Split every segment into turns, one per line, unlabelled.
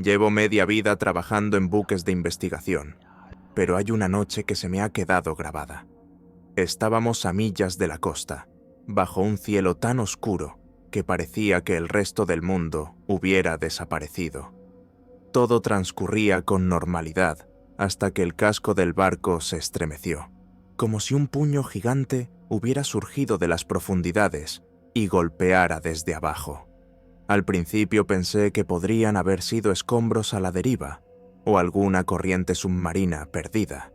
Llevo media vida trabajando en buques de investigación, pero hay una noche que se me ha quedado grabada. Estábamos a millas de la costa, bajo un cielo tan oscuro que parecía que el resto del mundo hubiera desaparecido. Todo transcurría con normalidad hasta que el casco del barco se estremeció, como si un puño gigante hubiera surgido de las profundidades y golpeara desde abajo. Al principio pensé que podrían haber sido escombros a la deriva o alguna corriente submarina perdida,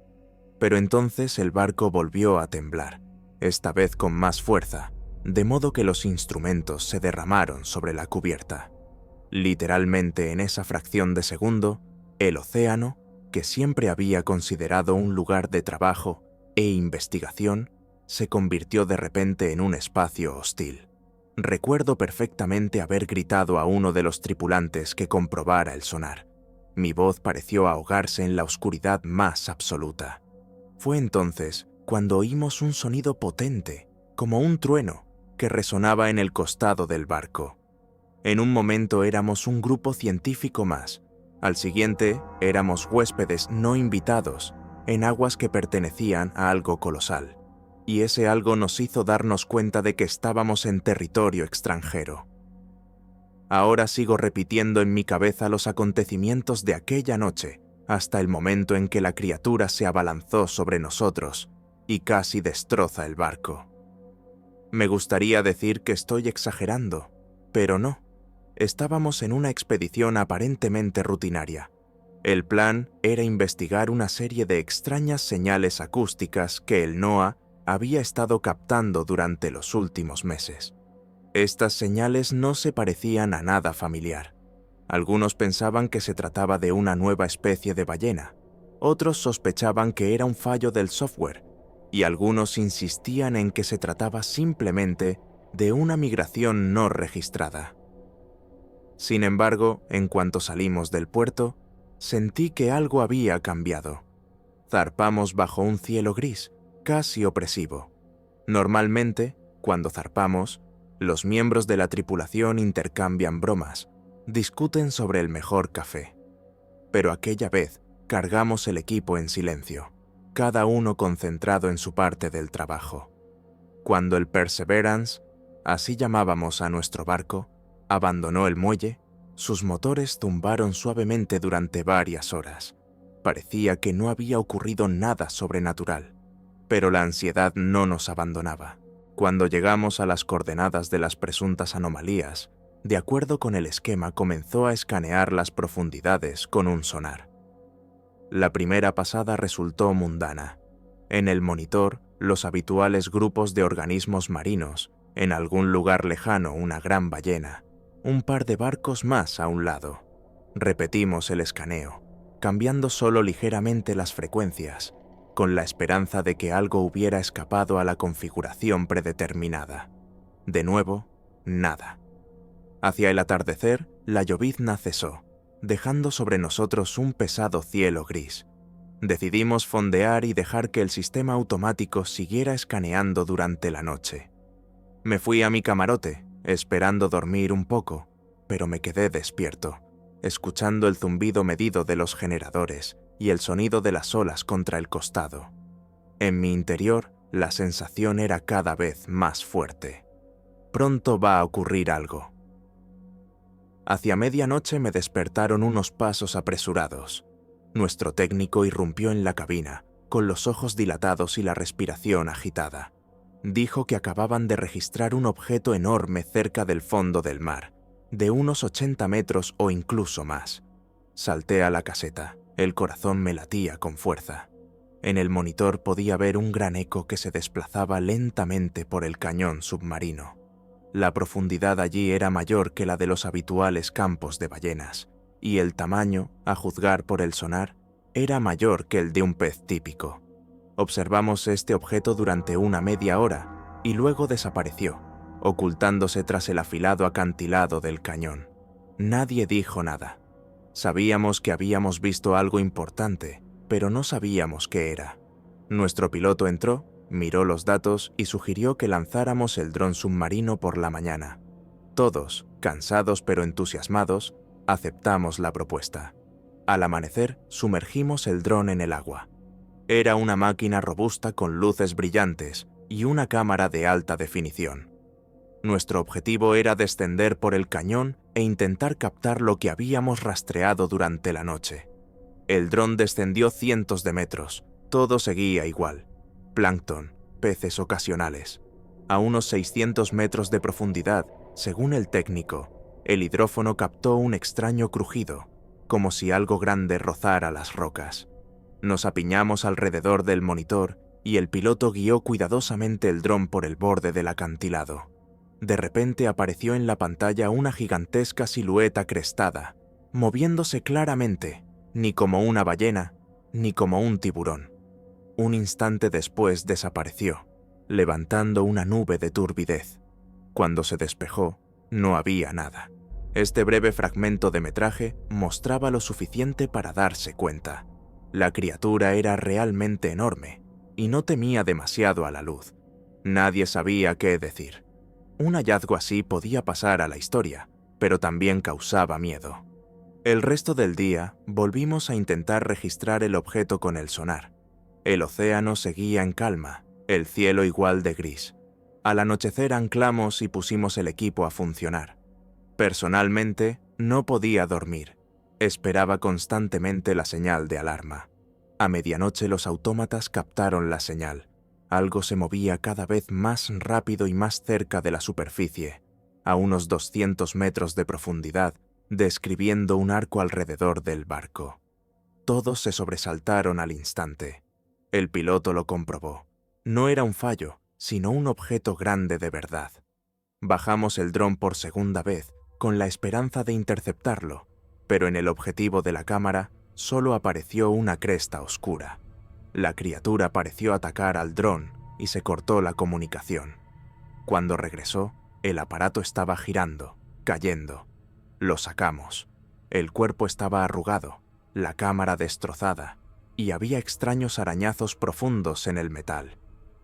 pero entonces el barco volvió a temblar, esta vez con más fuerza, de modo que los instrumentos se derramaron sobre la cubierta. Literalmente en esa fracción de segundo, el océano, que siempre había considerado un lugar de trabajo e investigación, se convirtió de repente en un espacio hostil. Recuerdo perfectamente haber gritado a uno de los tripulantes que comprobara el sonar. Mi voz pareció ahogarse en la oscuridad más absoluta. Fue entonces cuando oímos un sonido potente, como un trueno, que resonaba en el costado del barco. En un momento éramos un grupo científico más. Al siguiente éramos huéspedes no invitados en aguas que pertenecían a algo colosal. Y ese algo nos hizo darnos cuenta de que estábamos en territorio extranjero. Ahora sigo repitiendo en mi cabeza los acontecimientos de aquella noche, hasta el momento en que la criatura se abalanzó sobre nosotros y casi destroza el barco. Me gustaría decir que estoy exagerando, pero no. Estábamos en una expedición aparentemente rutinaria. El plan era investigar una serie de extrañas señales acústicas que el NOAA había estado captando durante los últimos meses. Estas señales no se parecían a nada familiar. Algunos pensaban que se trataba de una nueva especie de ballena, otros sospechaban que era un fallo del software, y algunos insistían en que se trataba simplemente de una migración no registrada. Sin embargo, en cuanto salimos del puerto, sentí que algo había cambiado. Zarpamos bajo un cielo gris, casi opresivo. Normalmente, cuando zarpamos, los miembros de la tripulación intercambian bromas, discuten sobre el mejor café. Pero aquella vez cargamos el equipo en silencio, cada uno concentrado en su parte del trabajo. Cuando el Perseverance, así llamábamos a nuestro barco, abandonó el muelle, sus motores zumbaron suavemente durante varias horas. Parecía que no había ocurrido nada sobrenatural, pero la ansiedad no nos abandonaba. Cuando llegamos a las coordenadas de las presuntas anomalías, de acuerdo con el esquema comenzó a escanear las profundidades con un sonar. La primera pasada resultó mundana. En el monitor, los habituales grupos de organismos marinos, en algún lugar lejano una gran ballena, un par de barcos más a un lado. Repetimos el escaneo, cambiando solo ligeramente las frecuencias, con la esperanza de que algo hubiera escapado a la configuración predeterminada. De nuevo, nada. Hacia el atardecer, la llovizna cesó, dejando sobre nosotros un pesado cielo gris. Decidimos fondear y dejar que el sistema automático siguiera escaneando durante la noche. Me fui a mi camarote, esperando dormir un poco, pero me quedé despierto, escuchando el zumbido medido de los generadores y el sonido de las olas contra el costado. En mi interior, la sensación era cada vez más fuerte. Pronto va a ocurrir algo. Hacia medianoche me despertaron unos pasos apresurados. Nuestro técnico irrumpió en la cabina, con los ojos dilatados y la respiración agitada. Dijo que acababan de registrar un objeto enorme cerca del fondo del mar, de unos 80 metros o incluso más. Salté a la caseta, el corazón me latía con fuerza. En el monitor podía ver un gran eco que se desplazaba lentamente por el cañón submarino. La profundidad allí era mayor que la de los habituales campos de ballenas, y el tamaño, a juzgar por el sonar, era mayor que el de un pez típico. Observamos este objeto durante una media hora y luego desapareció, ocultándose tras el afilado acantilado del cañón. Nadie dijo nada. Sabíamos que habíamos visto algo importante, pero no sabíamos qué era. Nuestro piloto entró, miró los datos y sugirió que lanzáramos el dron submarino por la mañana. Todos, cansados pero entusiasmados, Aceptamos la propuesta. Al amanecer, sumergimos el dron en el agua. Era una máquina robusta con luces brillantes y una cámara de alta definición. Nuestro objetivo era descender por el cañón e intentar captar lo que habíamos rastreado durante la noche. El dron descendió cientos de metros. Todo seguía igual. Plancton, peces ocasionales. A unos 600 metros de profundidad, según el técnico, el hidrófono captó un extraño crujido, como si algo grande rozara las rocas. Nos apiñamos alrededor del monitor y el piloto guió cuidadosamente el dron por el borde del acantilado. De repente apareció en la pantalla una gigantesca silueta crestada, moviéndose claramente, ni como una ballena, ni como un tiburón. Un instante después desapareció, levantando una nube de turbidez. Cuando se despejó, no había nada. Este breve fragmento de metraje mostraba lo suficiente para darse cuenta. La criatura era realmente enorme, y no temía demasiado a la luz. Nadie sabía qué decir. Un hallazgo así podía pasar a la historia, pero también causaba miedo. El resto del día volvimos a intentar registrar el objeto con el sonar. El océano seguía en calma, el cielo igual de gris. Al anochecer anclamos y pusimos el equipo a funcionar. Personalmente, no podía dormir. Esperaba constantemente la señal de alarma. A medianoche los autómatas captaron la señal. Algo se movía cada vez más rápido y más cerca de la superficie, a unos 200 metros de profundidad, describiendo un arco alrededor del barco. Todos se sobresaltaron al instante. El piloto lo comprobó. No era un fallo, sino un objeto grande de verdad. Bajamos el dron por segunda vez, con la esperanza de interceptarlo, pero en el objetivo de la cámara solo apareció una cresta oscura. La criatura pareció atacar al dron y se cortó la comunicación. Cuando regresó, el aparato estaba girando, cayendo. Lo sacamos. El cuerpo estaba arrugado, la cámara destrozada, y había extraños arañazos profundos en el metal.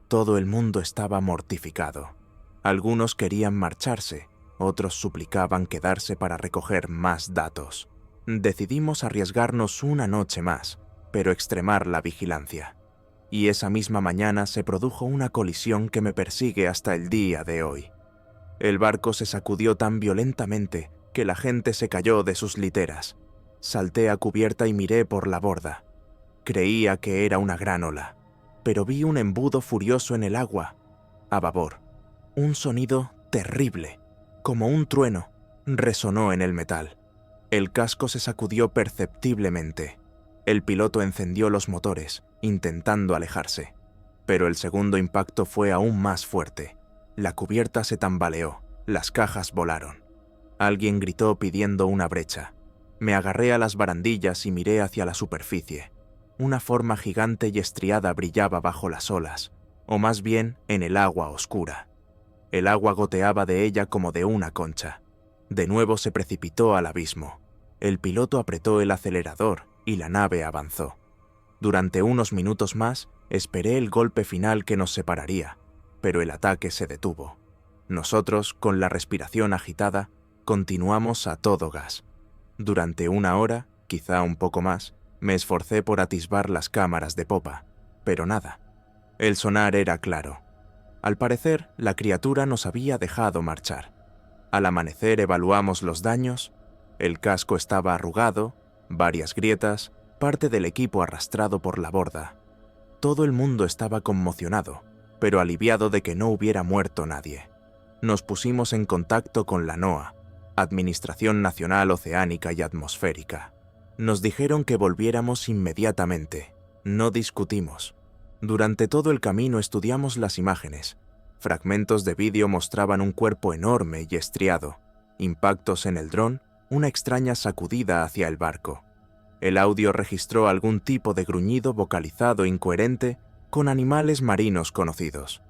Todo el mundo estaba mortificado. Algunos querían marcharse, otros suplicaban quedarse para recoger más datos. Decidimos arriesgarnos una noche más, pero extremar la vigilancia. Y esa misma mañana se produjo una colisión que me persigue hasta el día de hoy. El barco se sacudió tan violentamente que la gente se cayó de sus literas. Salté a cubierta y miré por la borda. Creía que era una gran ola, pero vi un embudo furioso en el agua, a babor. Un sonido terrible, como un trueno, resonó en el metal. El casco se sacudió perceptiblemente. El piloto encendió los motores, intentando alejarse. Pero el segundo impacto fue aún más fuerte. La cubierta se tambaleó, las cajas volaron. Alguien gritó pidiendo una brecha. Me agarré a las barandillas y miré hacia la superficie. Una forma gigante y estriada brillaba bajo las olas, o más bien en el agua oscura. El agua goteaba de ella como de una concha. De nuevo se precipitó al abismo. El piloto apretó el acelerador y la nave avanzó. Durante unos minutos más, esperé el golpe final que nos separaría, pero el ataque se detuvo. Nosotros, con la respiración agitada, continuamos a todo gas. Durante una hora, quizá un poco más, me esforcé por atisbar las cámaras de popa, pero nada. El sonar era claro. Al parecer, la criatura nos había dejado marchar. Al amanecer evaluamos los daños. El casco estaba arrugado, varias grietas, parte del equipo arrastrado por la borda. Todo el mundo estaba conmocionado, pero aliviado de que no hubiera muerto nadie. Nos pusimos en contacto con la NOAA, Administración Nacional Oceánica y Atmosférica. Nos dijeron que volviéramos inmediatamente. No discutimos. Durante todo el camino estudiamos las imágenes. Fragmentos de vídeo mostraban un cuerpo enorme y estriado, impactos en el dron, una extraña sacudida hacia el barco. El audio registró algún tipo de gruñido vocalizado incoherente con animales marinos conocidos.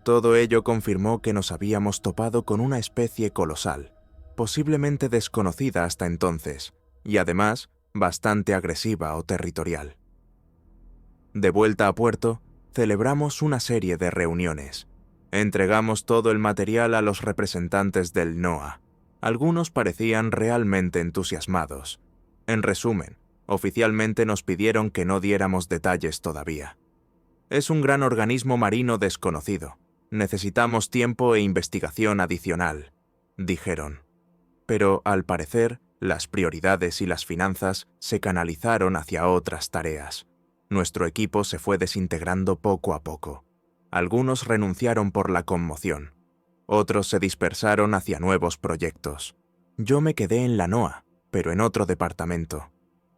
Todo ello confirmó que nos habíamos topado con una especie colosal, posiblemente desconocida hasta entonces, y además bastante agresiva o territorial. De vuelta a puerto, celebramos una serie de reuniones. Entregamos todo el material a los representantes del NOAA, Algunos parecían realmente entusiasmados. En resumen, oficialmente nos pidieron que no diéramos detalles todavía. Es un gran organismo marino desconocido. Necesitamos tiempo e investigación adicional, dijeron. Pero, al parecer, las prioridades y las finanzas se canalizaron hacia otras tareas. Nuestro equipo se fue desintegrando poco a poco. Algunos renunciaron por la conmoción. Otros se dispersaron hacia nuevos proyectos. Yo me quedé en la NOAA, pero en otro departamento.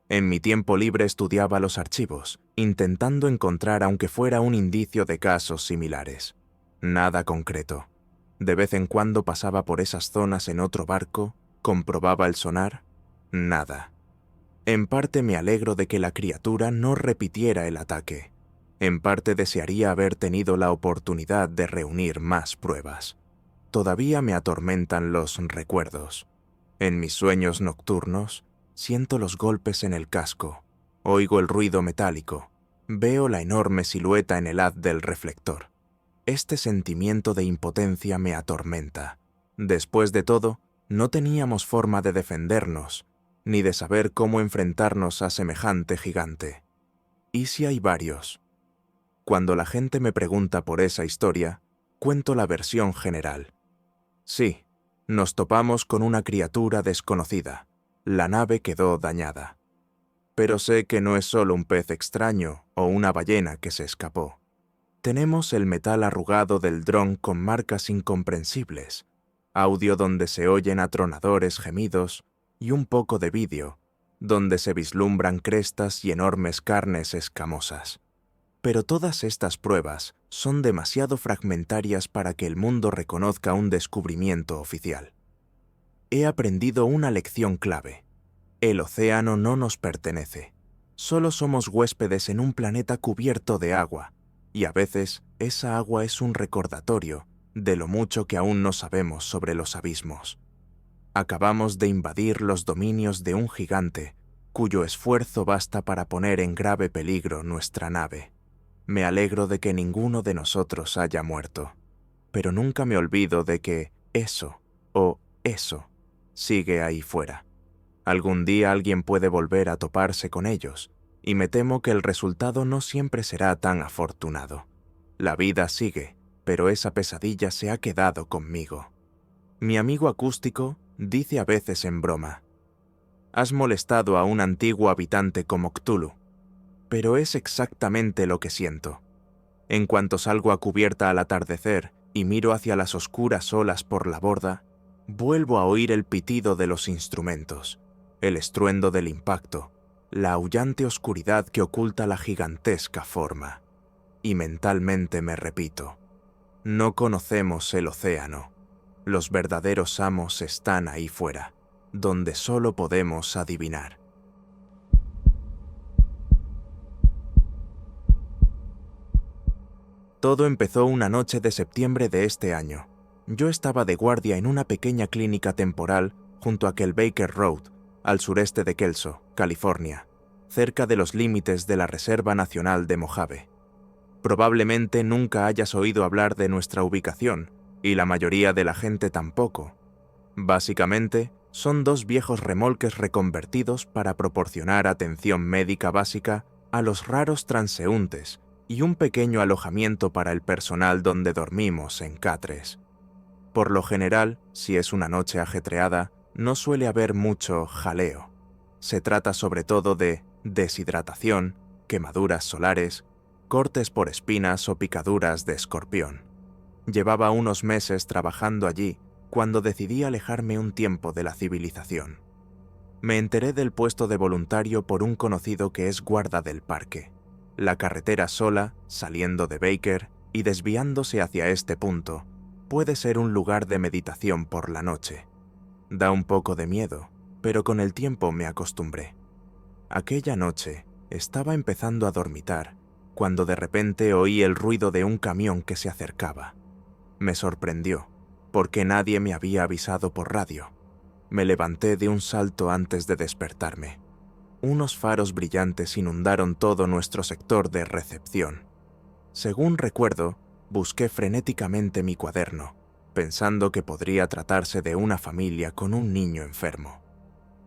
En mi tiempo libre estudiaba los archivos, intentando encontrar aunque fuera un indicio de casos similares. Nada concreto. De vez en cuando pasaba por esas zonas en otro barco, comprobaba el sonar. Nada. En parte me alegro de que la criatura no repitiera el ataque. En parte desearía haber tenido la oportunidad de reunir más pruebas. Todavía me atormentan los recuerdos. En mis sueños nocturnos, siento los golpes en el casco, oigo el ruido metálico, veo la enorme silueta en el haz del reflector. Este sentimiento de impotencia me atormenta. Después de todo, no teníamos forma de defendernos, ni de saber cómo enfrentarnos a semejante gigante. ¿Y si hay varios? Cuando la gente me pregunta por esa historia, cuento la versión general. Sí, nos topamos con una criatura desconocida. La nave quedó dañada. Pero sé que no es solo un pez extraño o una ballena que se escapó. Tenemos el metal arrugado del dron con marcas incomprensibles, audio donde se oyen atronadores gemidos y un poco de vídeo, donde se vislumbran crestas y enormes carnes escamosas. Pero todas estas pruebas son demasiado fragmentarias para que el mundo reconozca un descubrimiento oficial. He aprendido una lección clave. El océano no nos pertenece. Solo somos huéspedes en un planeta cubierto de agua, y a veces esa agua es un recordatorio de lo mucho que aún no sabemos sobre los abismos. Acabamos de invadir los dominios de un gigante, cuyo esfuerzo basta para poner en grave peligro nuestra nave. Me alegro de que ninguno de nosotros haya muerto, pero nunca me olvido de que eso sigue ahí fuera. Algún día alguien puede volver a toparse con ellos, y me temo que el resultado no siempre será tan afortunado. La vida sigue, pero esa pesadilla se ha quedado conmigo. Mi amigo acústico dice a veces en broma: «Has molestado a un antiguo habitante como Cthulhu», pero es exactamente lo que siento. En cuanto salgo a cubierta al atardecer y miro hacia las oscuras olas por la borda, vuelvo a oír el pitido de los instrumentos, el estruendo del impacto, la aullante oscuridad que oculta la gigantesca forma. Y mentalmente me repito: no conocemos el océano. Los verdaderos amos están ahí fuera, donde solo podemos adivinar. Todo empezó una noche de septiembre de este año. Yo estaba de guardia en una pequeña clínica temporal junto a Baker Road, al sureste de Kelso, California, cerca de los límites de la Reserva Nacional de Mojave. Probablemente nunca hayas oído hablar de nuestra ubicación, y la mayoría de la gente tampoco. Básicamente, son dos viejos remolques reconvertidos para proporcionar atención médica básica a los raros transeúntes y un pequeño alojamiento para el personal donde dormimos en catres. Por lo general, si es una noche ajetreada, no suele haber mucho jaleo. Se trata sobre todo de deshidratación, quemaduras solares, cortes por espinas o picaduras de escorpión. Llevaba unos meses trabajando allí cuando decidí alejarme un tiempo de la civilización. Me enteré del puesto de voluntario por un conocido que es guarda del parque. La carretera sola, saliendo de Baker y desviándose hacia este punto, puede ser un lugar de meditación por la noche. Da un poco de miedo, pero con el tiempo me acostumbré. Aquella noche estaba empezando a dormitar cuando de repente oí el ruido de un camión que se acercaba. Me sorprendió, porque nadie me había avisado por radio. Me levanté de un salto antes de despertarme. Unos faros brillantes inundaron todo nuestro sector de recepción. Según recuerdo, busqué frenéticamente mi cuaderno. pensando que podría tratarse de una familia con un niño enfermo.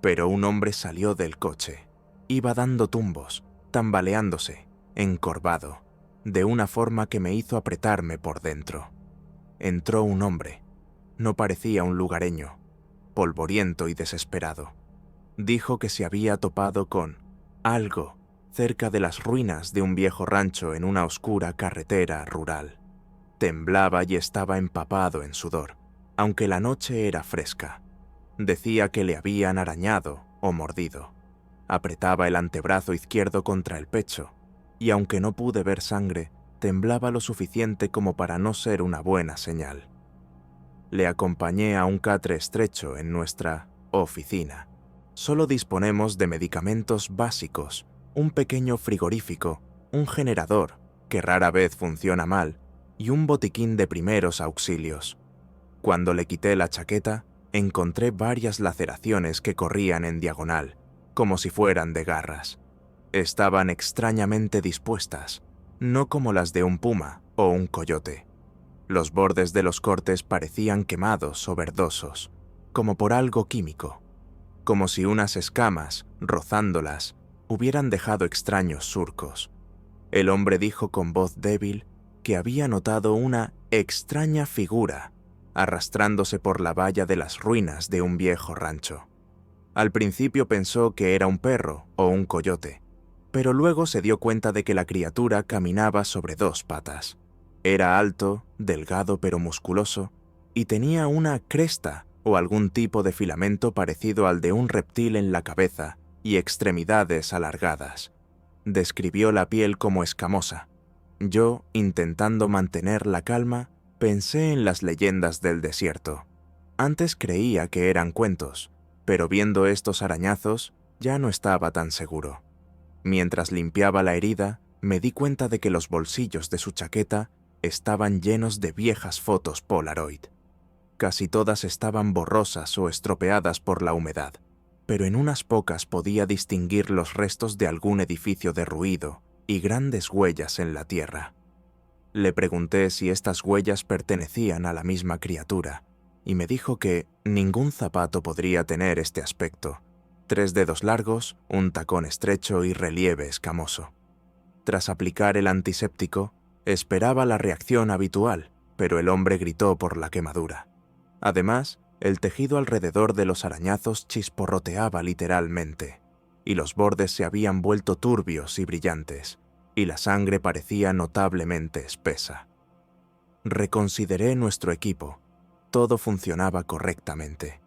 Pero un hombre salió del coche. Iba dando tumbos, tambaleándose, encorvado, de una forma que me hizo apretarme por dentro. Entró un hombre. No parecía un lugareño, polvoriento y desesperado. Dijo que se había topado con algo cerca de las ruinas de un viejo rancho en una oscura carretera rural. Temblaba y estaba empapado en sudor, aunque la noche era fresca. Decía que le habían arañado o mordido. Apretaba el antebrazo izquierdo contra el pecho, y aunque no pude ver sangre, temblaba lo suficiente como para no ser una buena señal. Le acompañé a un catre estrecho en nuestra oficina. Solo disponemos de medicamentos básicos, un pequeño frigorífico, un generador, que rara vez funciona mal, y un botiquín de primeros auxilios. Cuando le quité la chaqueta, encontré varias laceraciones que corrían en diagonal, como si fueran de garras. Estaban extrañamente dispuestas, no como las de un puma o un coyote. Los bordes de los cortes parecían quemados o verdosos, como por algo químico, como si unas escamas, rozándolas, hubieran dejado extraños surcos. El hombre dijo con voz débil que había notado una extraña figura arrastrándose por la valla de las ruinas de un viejo rancho. Al principio pensó que era un perro o un coyote, pero luego se dio cuenta de que la criatura caminaba sobre dos patas. Era alto, delgado pero musculoso, y tenía una cresta o algún tipo de filamento parecido al de un reptil en la cabeza y extremidades alargadas. Describió la piel como escamosa. Yo, intentando mantener la calma, pensé en las leyendas del desierto. Antes creía que eran cuentos, pero viendo estos arañazos ya no estaba tan seguro. Mientras limpiaba la herida, me di cuenta de que los bolsillos de su chaqueta estaban llenos de viejas fotos Polaroid. Casi todas estaban borrosas o estropeadas por la humedad, pero en unas pocas podía distinguir los restos de algún edificio derruido y grandes huellas en la tierra. Le pregunté si estas huellas pertenecían a la misma criatura, y me dijo que ningún zapato podría tener este aspecto: 3 dedos largos, un tacón estrecho y relieve escamoso. Tras aplicar el antiséptico, esperaba la reacción habitual, pero el hombre gritó por la quemadura. Además, el tejido alrededor de los arañazos chisporroteaba literalmente, y los bordes se habían vuelto turbios y brillantes, y la sangre parecía notablemente espesa. Reconsideré nuestro equipo. Todo funcionaba correctamente.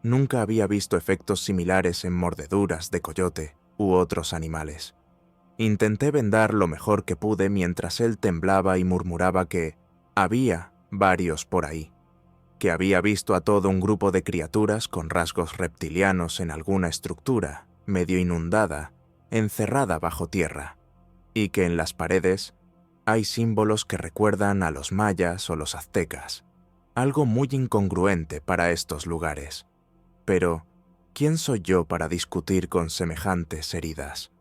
Nunca había visto efectos similares en mordeduras de coyote u otros animales. Intenté vendar lo mejor que pude mientras él temblaba y murmuraba que había varios por ahí, que había visto a todo un grupo de criaturas con rasgos reptilianos en alguna estructura, medio inundada, encerrada bajo tierra, y que en las paredes hay símbolos que recuerdan a los mayas o los aztecas, algo muy incongruente para estos lugares. Pero, ¿quién soy yo para discutir con semejantes heridas?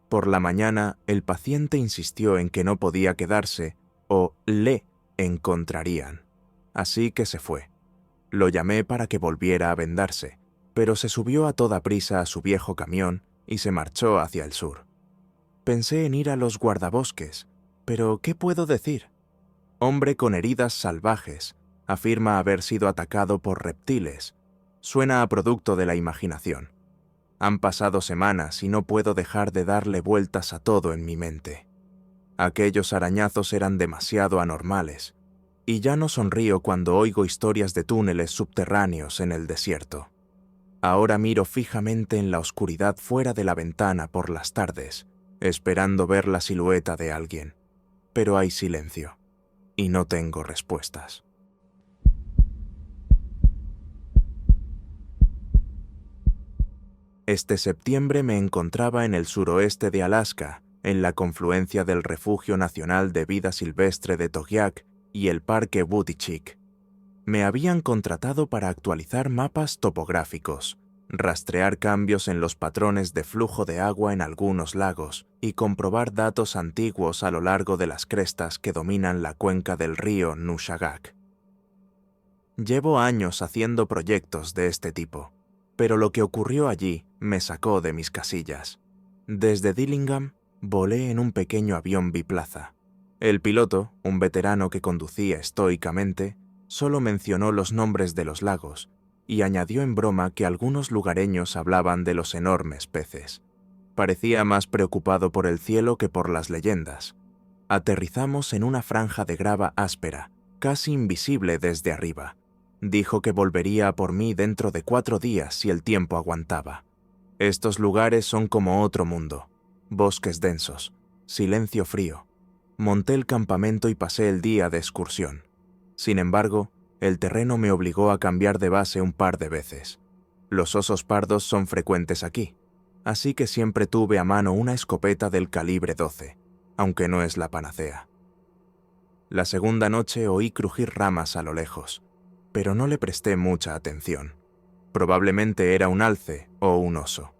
Por la mañana, el paciente insistió en que no podía quedarse o le encontrarían, así que se fue. Lo llamé para que volviera a vendarse, pero se subió a toda prisa a su viejo camión y se marchó hacia el sur. Pensé en ir a los guardabosques, pero ¿qué puedo decir? Hombre con heridas salvajes, afirma haber sido atacado por reptiles. Suena a producto de la imaginación. Han pasado semanas y no puedo dejar de darle vueltas a todo en mi mente. Aquellos arañazos eran demasiado anormales, y ya no sonrío cuando oigo historias de túneles subterráneos en el desierto. Ahora miro fijamente en la oscuridad fuera de la ventana por las tardes, esperando ver la silueta de alguien. Pero hay silencio, y no tengo respuestas. Este septiembre me encontraba en el suroeste de Alaska, en la confluencia del Refugio Nacional de Vida Silvestre de Togiak y el Parque Butichik. Me habían contratado para actualizar mapas topográficos, rastrear cambios en los patrones de flujo de agua en algunos lagos y comprobar datos antiguos a lo largo de las crestas que dominan la cuenca del río Nushagak. Llevo años haciendo proyectos de este tipo, pero lo que ocurrió allí me sacó de mis casillas. Desde Dillingham volé en un pequeño avión biplaza. El piloto, un veterano que conducía estoicamente, solo mencionó los nombres de los lagos y añadió en broma que algunos lugareños hablaban de los enormes peces. Parecía más preocupado por el cielo que por las leyendas. Aterrizamos en una franja de grava áspera, casi invisible desde arriba. Dijo que volvería a por mí dentro de 4 días si el tiempo aguantaba. Estos lugares son como otro mundo. Bosques densos, silencio frío. Monté el campamento y pasé el día de excursión. Sin embargo, el terreno me obligó a cambiar de base un par de veces. Los osos pardos son frecuentes aquí, así que siempre tuve a mano una escopeta del calibre 12, aunque no es la panacea. La segunda noche oí crujir ramas a lo lejos, pero no le presté mucha atención. Probablemente era un alce o un oso.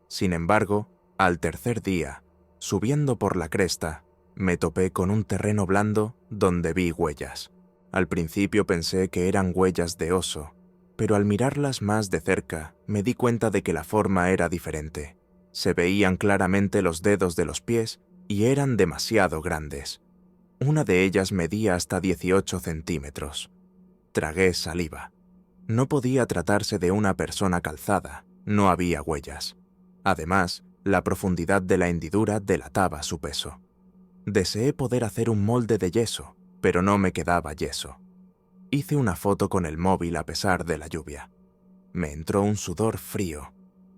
Sin embargo, al tercer día, subiendo por la cresta, me topé con un terreno blando donde vi huellas. Al principio pensé que eran huellas de oso, pero al mirarlas más de cerca me di cuenta de que la forma era diferente. Se veían claramente los dedos de los pies y eran demasiado grandes. Una de ellas medía hasta 18 centímetros. Tragué saliva. No podía tratarse de una persona calzada, no había huellas. Además, la profundidad de la hendidura delataba su peso. Deseé poder hacer un molde de yeso, pero no me quedaba yeso. Hice una foto con el móvil a pesar de la lluvia. Me entró un sudor frío.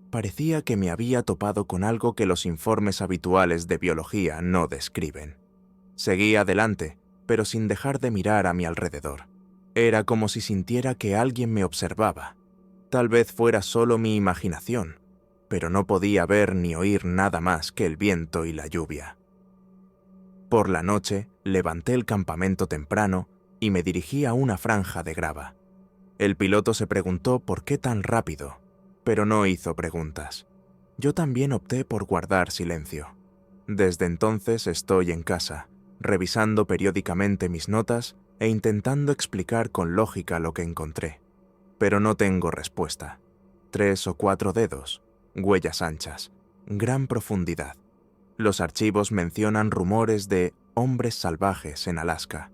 Parecía que me había topado con algo que los informes habituales de biología no describen. Seguí adelante, pero sin dejar de mirar a mi alrededor. Era como si sintiera que alguien me observaba. Tal vez fuera solo mi imaginación, pero no podía ver ni oír nada más que el viento y la lluvia. Por la noche, levanté el campamento temprano y me dirigí a una franja de grava. El piloto se preguntó por qué tan rápido, pero no hizo preguntas. Yo también opté por guardar silencio. Desde entonces estoy en casa, revisando periódicamente mis notas e intentando explicar con lógica lo que encontré. Pero no tengo respuesta. 3 o 4 dedos, huellas anchas, gran profundidad. Los archivos mencionan rumores de hombres salvajes en Alaska.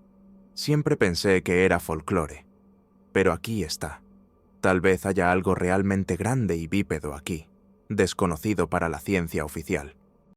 Siempre pensé que era folclore, pero aquí está. Tal vez haya algo realmente grande y bípedo aquí, desconocido para la ciencia oficial.